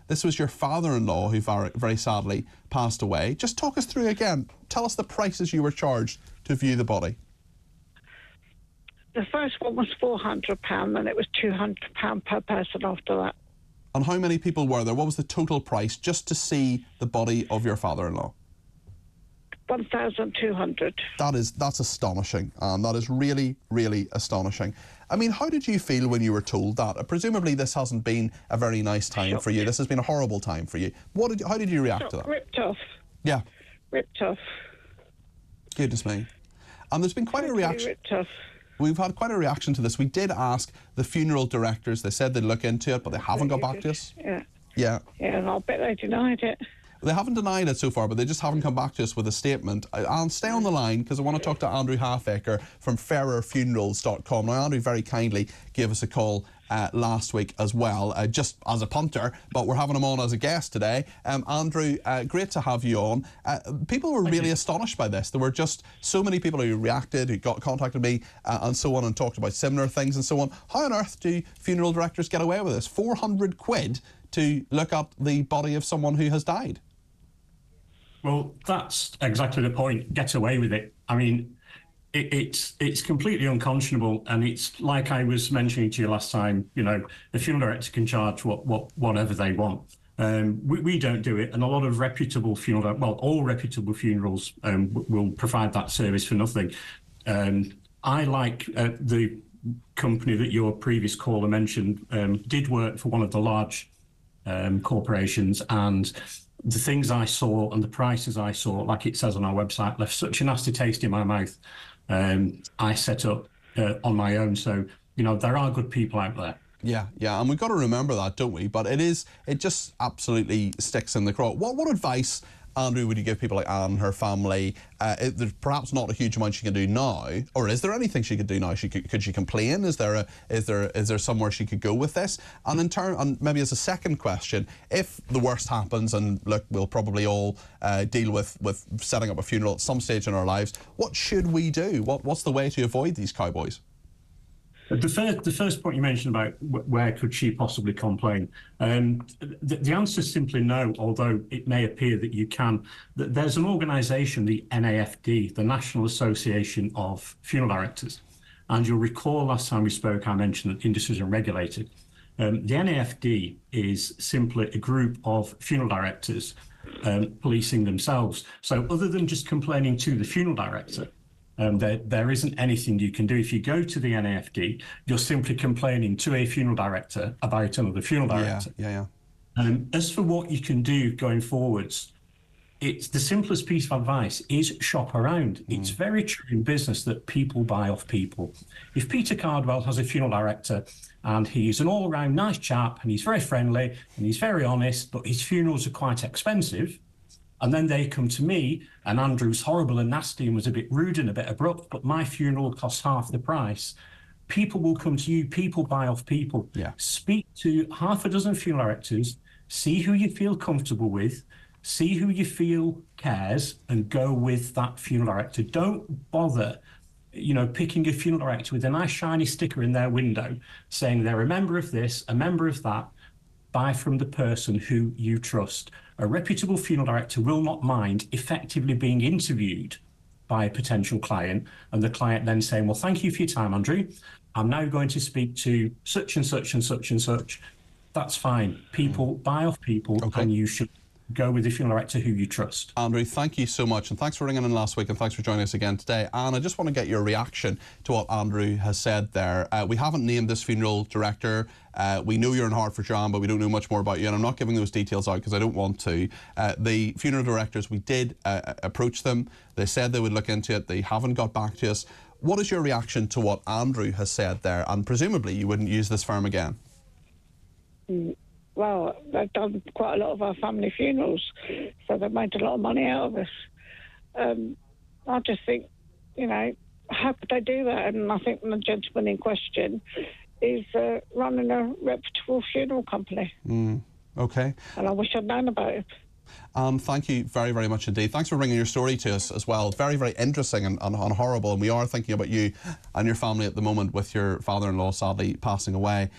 This was your father-in-law who very sadly passed away. Just talk us through again. Tell us the prices you were charged to view the body. The first one was £400 and it was £200 per person after that. And how many people were there? What was the total price just to see the body of your father-in-law? 1,200. That's astonishing, and that is really, really astonishing. I mean, how did you feel when you were told that? Presumably this hasn't been a very nice time for you. This has been a horrible time for you. How did you react to that? Ripped off. Yeah. Ripped off. Goodness me. And there's been quite a reaction. Ripped off. We've had quite a reaction to this. We did ask the funeral directors. They said they'd look into it, but they haven't got back to us. Yeah. Yeah. Yeah, and I'll bet they denied it. They haven't denied it so far, but they just haven't come back to us with a statement. I'll stay on the line because I want to talk to Andrew Halfacre from fairerfunerals.com. Now, Andrew very kindly gave us a call last week as well, just as a punter, but we're having him on as a guest today. Andrew, great to have you on. People were really astonished by this. There were just so many people who reacted, who contacted me and so on and talked about similar things and so on. How on earth do funeral directors get away with this? 400 quid to look at the body of someone who has died? Well, that's exactly the point. Get away with it. I mean, it's completely unconscionable, and it's like I was mentioning to you last time. You know, the funeral director can charge whatever they want. We don't do it, and a lot of reputable all reputable funerals will provide that service for nothing. I like the company that your previous caller mentioned did work for one of the large corporations, and the things I saw and the prices I saw, like it says on our website, left such a nasty taste in my mouth. I set up on my own. So, you know, there are good people out there. Yeah, and we've got to remember that, don't we? But it just absolutely sticks in the craw. What advice, Andrew, would you give people like Anne and her family? There's perhaps not a huge amount she can do now, or is there anything she could do now? Could she complain? Is there somewhere she could go with this? And and maybe as a second question, if the worst happens, and look, we'll probably all deal with setting up a funeral at some stage in our lives, what should we do? What's the way to avoid these cowboys? The first point you mentioned about where could she possibly complain, the answer is simply no, although it may appear that you can. There's an organisation, the NAFD, the National Association of Funeral Directors, and you'll recall last time we spoke I mentioned that industry is unregulated. The NAFD is simply a group of funeral directors policing themselves. So other than just complaining to the funeral director, there isn't anything you can do. If you go to the NAFD, you're simply complaining to a funeral director about another funeral director. Yeah. As for what you can do going forwards, it's the simplest piece of advice is shop around. It's very true in business that people buy off people. If Peter Cardwell has a funeral director and he's an all-round nice chap and he's very friendly and he's very honest, but his funerals are quite expensive, and then they come to me, and Andrew's horrible and nasty and was a bit rude and a bit abrupt, but my funeral costs half the price. People will come to you. People buy off people. Yeah. Speak to half a dozen funeral directors, see who you feel comfortable with, see who you feel cares, and go with that funeral director. Don't bother, picking a funeral director with a nice shiny sticker in their window saying they're a member of this, a member of that. Buy from the person who you trust. A reputable funeral director will not mind effectively being interviewed by a potential client, and the client then saying, well, thank you for your time, Andrew. I'm now going to speak to such and such and such and such. That's fine. People buy off people, and you should go with the funeral director who you trust. Andrew, thank you so much, and thanks for ringing in last week, and thanks for joining us again today. And I just want to get your reaction to what Andrew has said there. We haven't named this funeral director. We know you're in Hertfordshire, Anne, but we don't know much more about you, and I'm not giving those details out because I don't want to. The funeral directors, we did approach them. They said they would look into it. They haven't got back to us. What is your reaction to what Andrew has said there? And presumably you wouldn't use this firm again. Well, they've done quite a lot of our family funerals, so they've made a lot of money out of us. I just think, how could they do that? And I think the gentleman in question is running a reputable funeral company. Okay. And I wish I'd known about it. Thank you very, very much indeed. Thanks for bringing your story to us as well. Very, very interesting and horrible. And we are thinking about you and your family at the moment with your father-in-law sadly passing away.